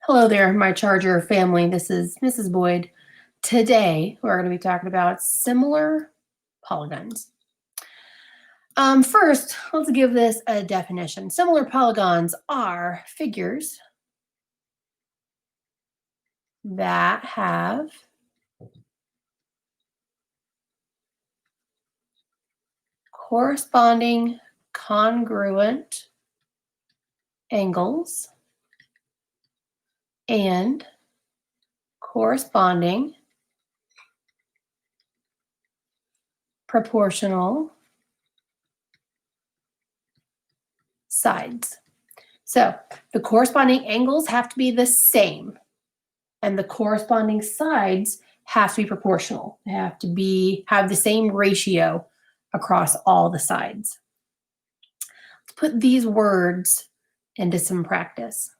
Hello there, my Charger family. This is Mrs. Boyd. Today, we're going to be talking about similar polygons. First, let's give this a definition. Similar polygons are figures that have corresponding congruent angles and corresponding proportional sides. So the corresponding angles have to be the same, and the corresponding sides have to be proportional. They have to have the same ratio across all the sides. Let's put these words into some practice.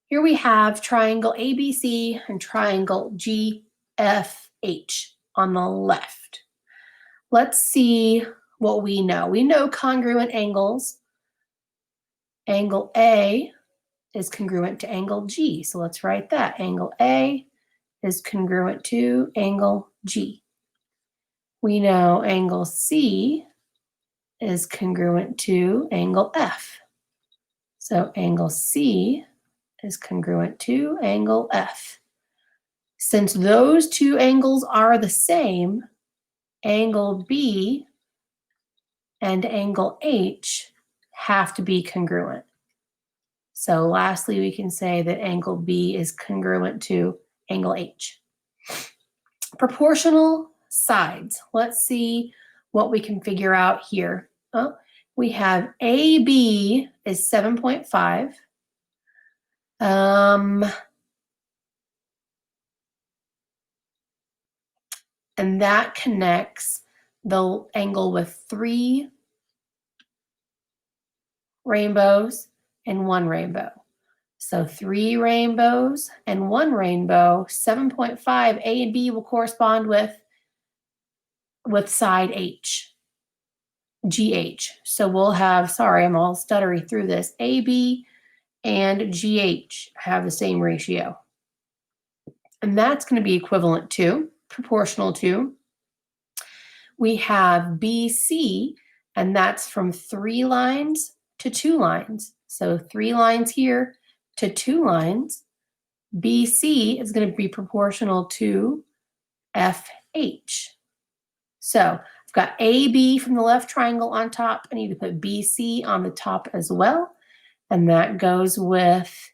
Here we have triangle ABC and triangle GFH on the left. Let's see what we know. We know congruent angles. Angle A is congruent to angle G. So let's write that. Angle A is congruent to angle G. We know angle C is congruent to angle F. So angle C is congruent to angle F. Since those two angles are the same, angle B and angle H have to be congruent. So lastly, we can say that angle B is congruent to angle H. Proportional sides. Let's see what we can figure out here. Oh, we have AB is 7.5. And that connects the angle with 3 rainbows and 1 rainbow. So 3 rainbows and 1 rainbow, 7.5, A and B will correspond with side H, GH. So we'll have, sorry, I'm all stuttery through this, AB and GH have the same ratio. And that's going to be equivalent to, proportional to, we have BC, and that's from 3 lines to 2 lines. So 3 lines here to 2 lines. BC is going to be proportional to FH. So I've got AB from the left triangle on top. I need to put BC on the top as well. And that goes with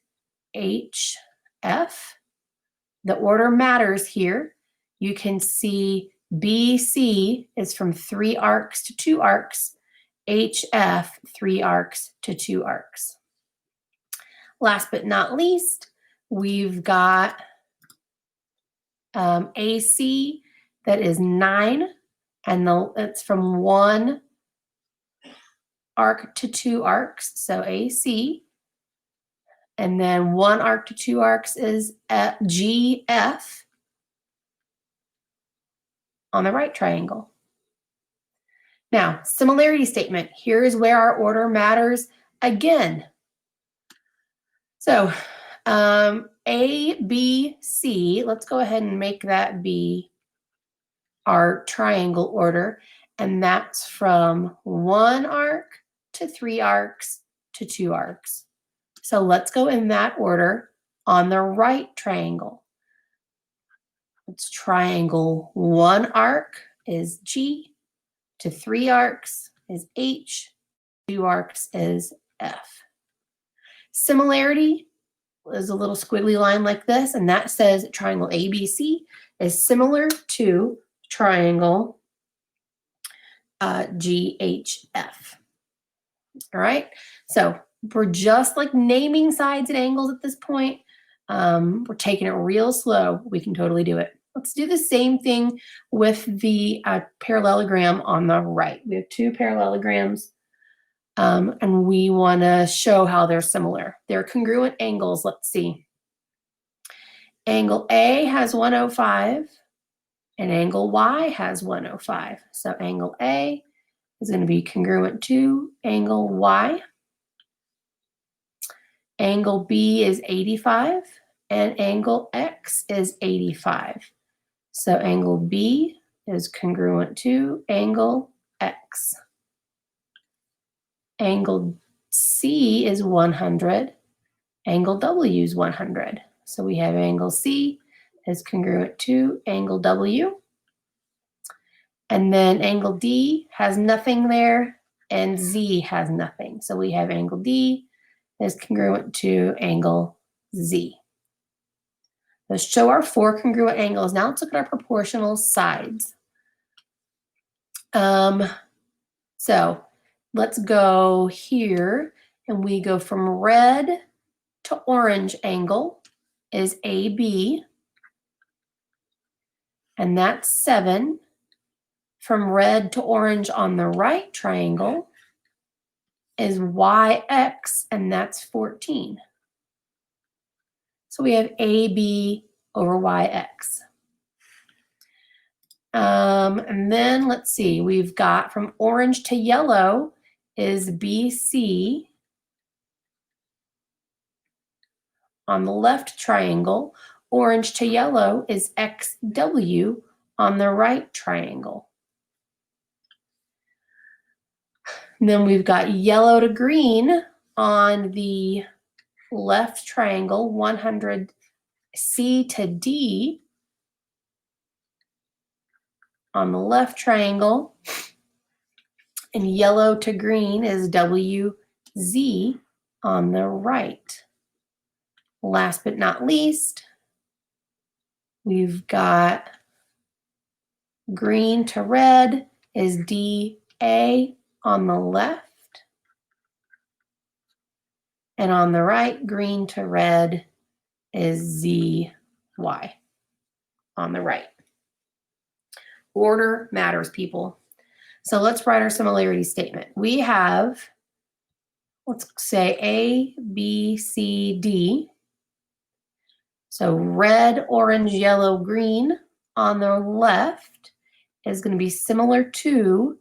HF. The order matters here. You can see BC is from 3 arcs to 2 arcs. HF, 3 arcs to 2 arcs. Last but not least, we've got AC that is 9, and it's from 1 arc to 2 arcs, so AC. And then 1 arc to 2 arcs is GF on the right triangle. Now, similarity statement. Here's where our order matters again. So A, B, C, let's go ahead and make that be our triangle order. And that's from 1 arc to 3 arcs to 2 arcs. So let's go in that order on the right triangle. It's triangle 1 arc is G, to 3 arcs is H, 2 arcs is F. Similarity is a little squiggly line like this, and that says that triangle ABC is similar to triangle GHF. All right, so we're just like naming sides and angles at this point. We're taking it real slow. We can totally do it. Let's do the same thing with the parallelogram on the right. We have 2 parallelograms, and we want to show how they're similar. They're congruent angles. Let's see. Angle A has 105, and angle Y has 105. So angle A is going to be congruent to angle Y. Angle B is 85 and angle X is 85. So angle B is congruent to angle X. Angle C is 100. Angle W is 100. So we have angle C is congruent to angle W. And then angle D has nothing there and Z has nothing. So we have angle D is congruent to angle Z. Let's show our 4 congruent angles. Now let's look at our proportional sides. So let's go here and we go from red to orange angle is AB, and that's 7. From red to orange on the right triangle is YX, and that's 14. So we have AB over YX. And then let's see, we've got from orange to yellow is BC on the left triangle. Orange to yellow is XW on the right triangle. And then we've got yellow to green on the left triangle, 100 C to D on the left triangle, and yellow to green is WZ on the right. Last but not least, we've got green to red is DA on the left, and on the right, green to red is ZY on the right. Order matters, people. So let's write our similarity statement. We have, let's say A, B, C, D. So red, orange, yellow, green on the left is going to be similar to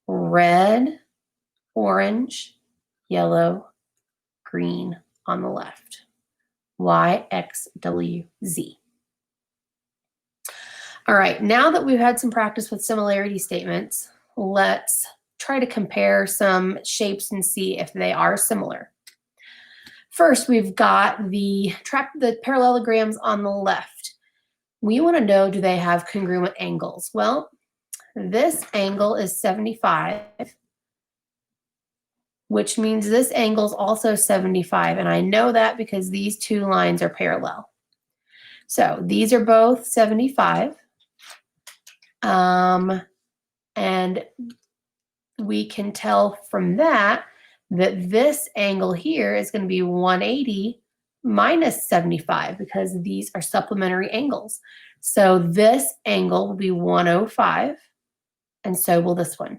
red, orange, yellow, green on the left. Y, X, W, Z. All right, now that we've had some practice with similarity statements, let's try to compare some shapes and see if they are similar. First, we've got the parallelograms on the left. We want to know, do they have congruent angles? Well, this angle is 75, which means this angle is also 75. And I know that because these two lines are parallel. So these are both 75. And we can tell from that that this angle here is going to be 180 minus 75 because these are supplementary angles. So this angle will be 105, and so will this one.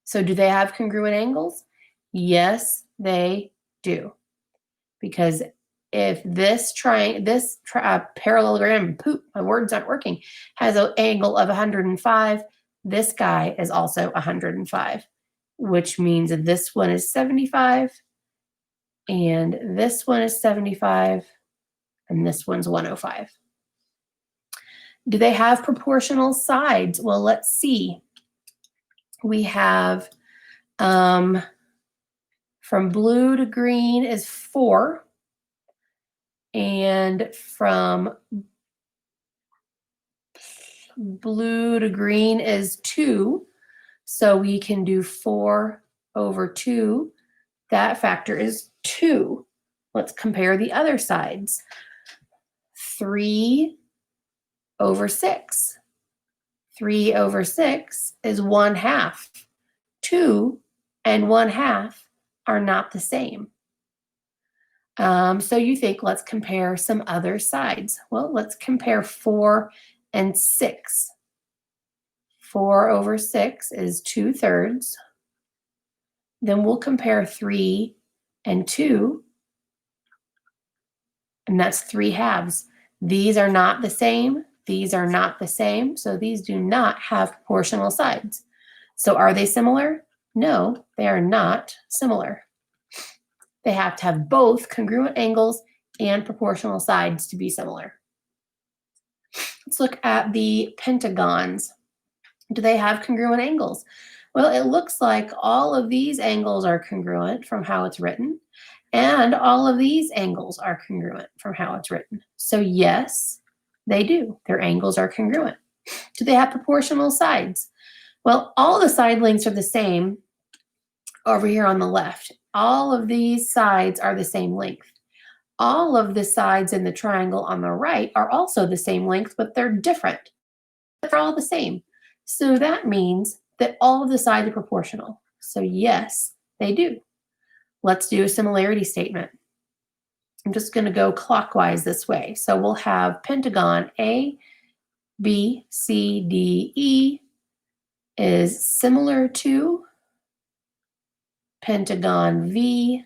So do they have congruent angles? Yes, they do. Because if this parallelogram, poop, my words aren't working, has an angle of 105, this guy is also 105, which means that this one is 75, and this one is 75, and this one's 105. Do they have proportional sides? Well, let's see. We have from blue to green is 4. And from blue to green is 2. So we can do 4 over 2. That factor is 2. Let's compare the other sides. 3 over 6. 3 over 6 is 1/2. 2 and 1/2 are not the same. So you think, let's compare some other sides. Well, let's compare 4 and 6. 4 over 6 is 2/3. Then we'll compare 3 and 2, and that's 3/2. These are not the same. These are not the same. So these do not have proportional sides. So are they similar? No, they are not similar. They have to have both congruent angles and proportional sides to be similar. Let's look at the pentagons. Do they have congruent angles? Well, it looks like all of these angles are congruent from how it's written, and all of these angles are congruent from how it's written. So yes, they do. Their angles are congruent. Do they have proportional sides? Well, all the side lengths are the same over here on the left. All of these sides are the same length. All of the sides in the triangle on the right are also the same length, but they're different. They're all the same. So that means that all of the sides are proportional. So yes, they do. Let's do a similarity statement. I'm just going to go clockwise this way. So we'll have pentagon A, B, C, D, E is similar to pentagon V,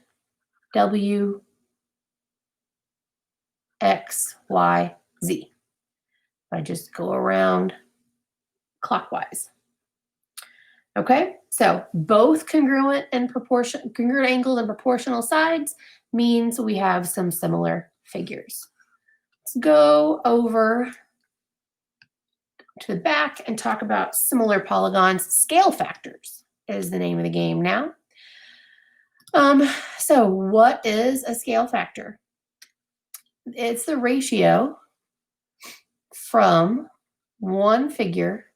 W, X, Y, Z. I just go around clockwise. Okay, so both congruent angles and proportional sides means we have some similar figures. Let's go over to the back and talk about similar polygons. Scale factors is the name of the game now. So what is a scale factor? It's the ratio from one figure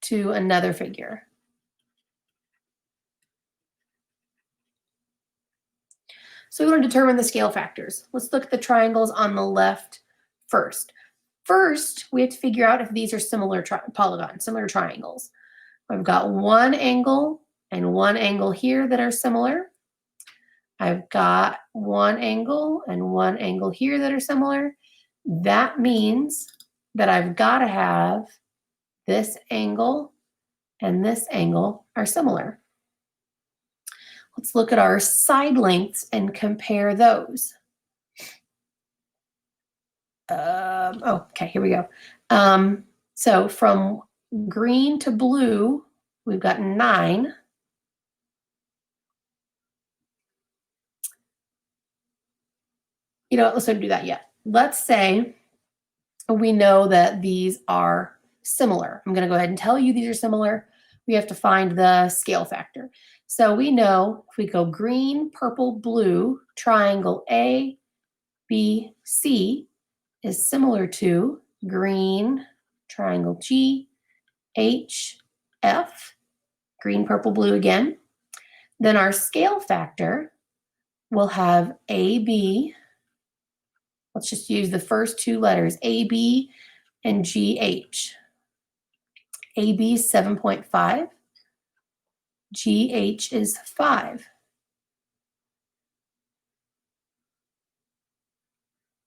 to another figure. So we want to determine the scale factors. Let's look at the triangles on the left first. First, we have to figure out if these are similar polygons, similar triangles. I've got one angle and one angle here that are similar. I've got one angle and one angle here that are similar. That means that I've got to have this angle and this angle are similar. Let's look at our side lengths and compare those. Okay, here we go. So from green to blue, we've got 9. You know what, let's not do that yet. Let's say we know that these are similar. I'm going to go ahead and tell you these are similar. We have to find the scale factor. So we know if we go green, purple, blue, triangle A, B, C is similar to green, triangle G, H, F, green, purple, blue again. Then our scale factor will have AB. Let's just use the first 2 letters, AB and GH. AB is 7.5. GH is 5.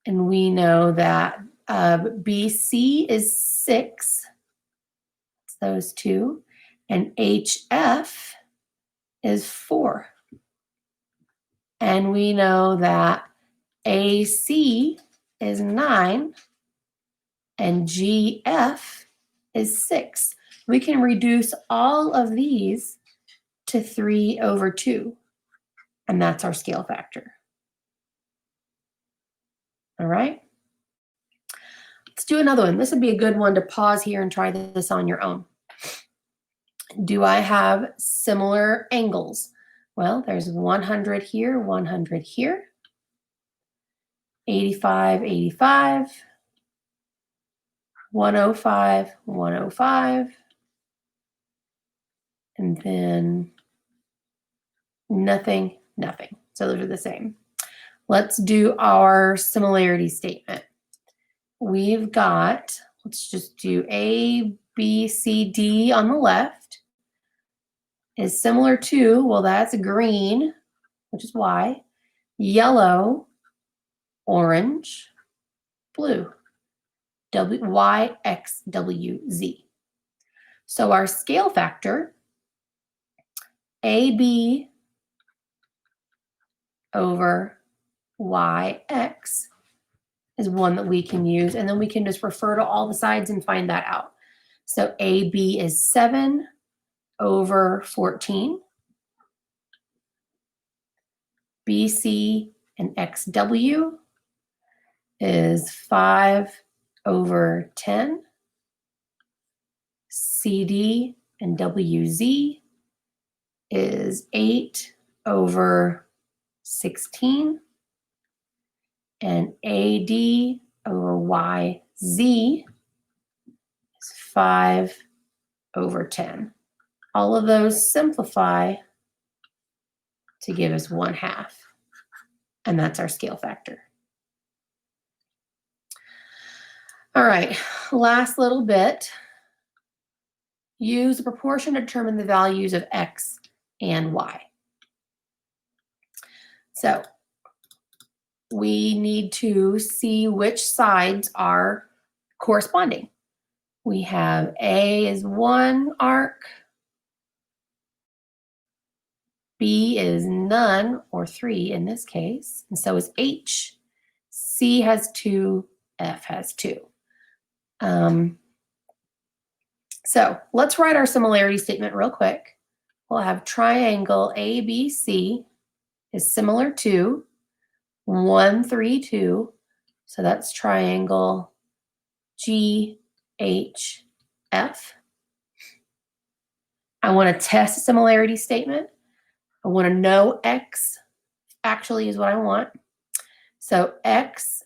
And we know that BC is 6. It's those 2. And HF is 4. And we know that AC is 9 and GF is 6. We can reduce all of these to 3/2, and that's our scale factor. All right. Let's do another one. This would be a good one to pause here and try this on your own. Do I have similar angles? Well, there's 100 here, 100 here. 85, 85, 105, 105, and then nothing, nothing. So those are the same. Let's do our similarity statement. We've got, let's just do A, B, C, D on the left is similar to, well, that's green, which is Y, yellow, orange, blue, Y, X, W, Z. So our scale factor, AB over YX is one that we can use, and then we can just refer to all the sides and find that out. So AB is 7 over 14. BC and XW is 5/10. CD and WZ is 8/16. And AD/YZ is 5/10. All of those simplify to give us 1/2. And that's our scale factor. All right, last little bit. Use a proportion to determine the values of X and Y. So we need to see which sides are corresponding. We have A is 1 arc, B is none, or 3 in this case, and so is H. C has 2, F has 2. So let's write our similarity statement real quick. We'll have triangle ABC is similar to 1, 3, 2. So that's triangle GHF. I want to test a similarity statement. I want to know X actually is what I want. So X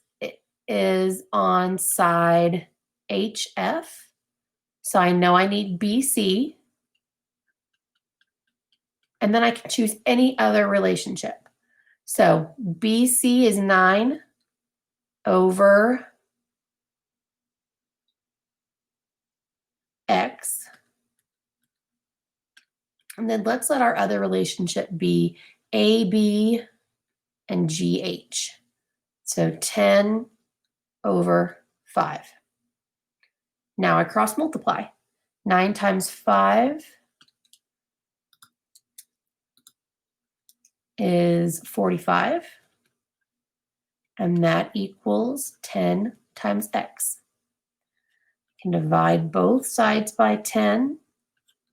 is on side HF. So I know I need BC. And then I can choose any other relationship. So BC is 9/X. And then let's let our other relationship be AB and GH. So 10/5. Now I cross multiply. 9 times 5 is 45. And that equals 10 times X. I can divide both sides by 10.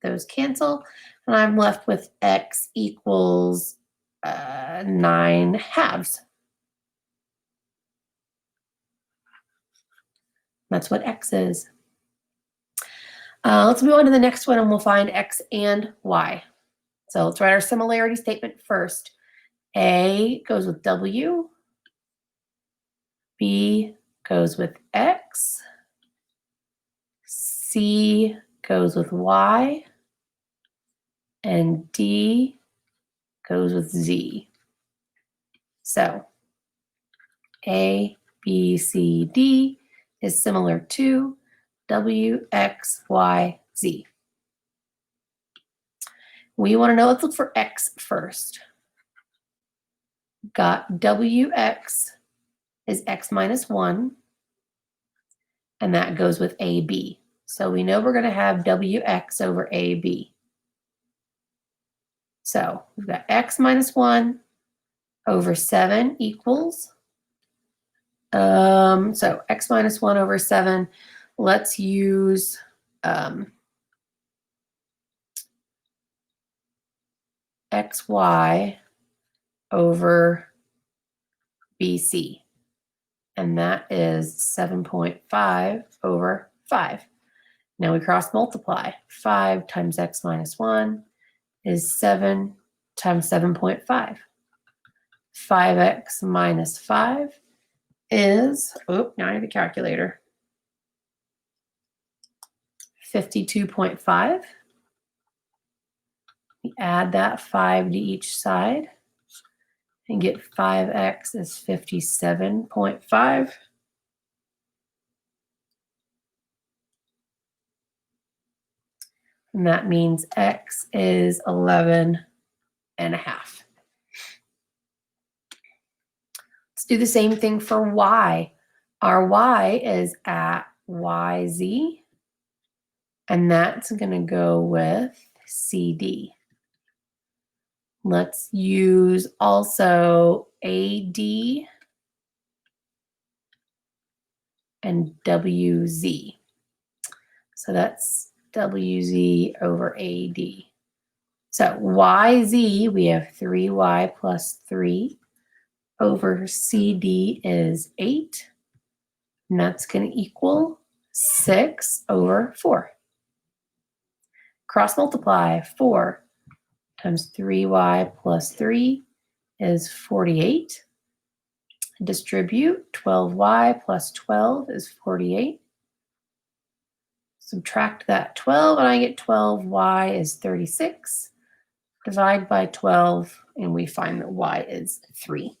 Those cancel. And I'm left with X equals 9/2. That's what X is. Let's move on to the next one and we'll find X and Y. So let's write our similarity statement first. A goes with W. B goes with X. C goes with Y. And D goes with Z. So A, B, C, D is similar to W, X, Y, Z. We want to know, let's look for X first. Got WX is X minus 1, and that goes with AB. So we know we're going to have WX over AB. So we've got X minus 1 over 7 equals, so X minus 1 over 7, let's use XY over BC. And that is 7.5 over 5. Now we cross multiply. 5 times X minus 1 is 7 times 7.5. 5X minus 5 is, now I need a calculator, 52.5. We add that 5 to each side and get 5X is 57.5. And that means X is 11 and a half. Let's do the same thing for Y. Our Y is at YZ, and that's going to go with CD. Let's use also AD and WZ. So that's WZ over AD. So YZ, we have 3y plus 3 over CD is 8. And that's going to equal 6 over 4. Cross multiply 4 times 3y plus 3 is 48. Distribute 12y plus 12 is 48. Subtract that 12 and I get 12y is 36. Divide by 12 and we find that y is 3.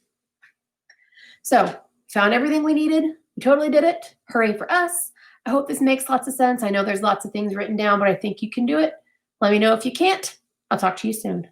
So found everything we needed. We totally did it. Hooray for us. I hope this makes lots of sense. I know there's lots of things written down, but I think you can do it. Let me know if you can't. I'll talk to you soon.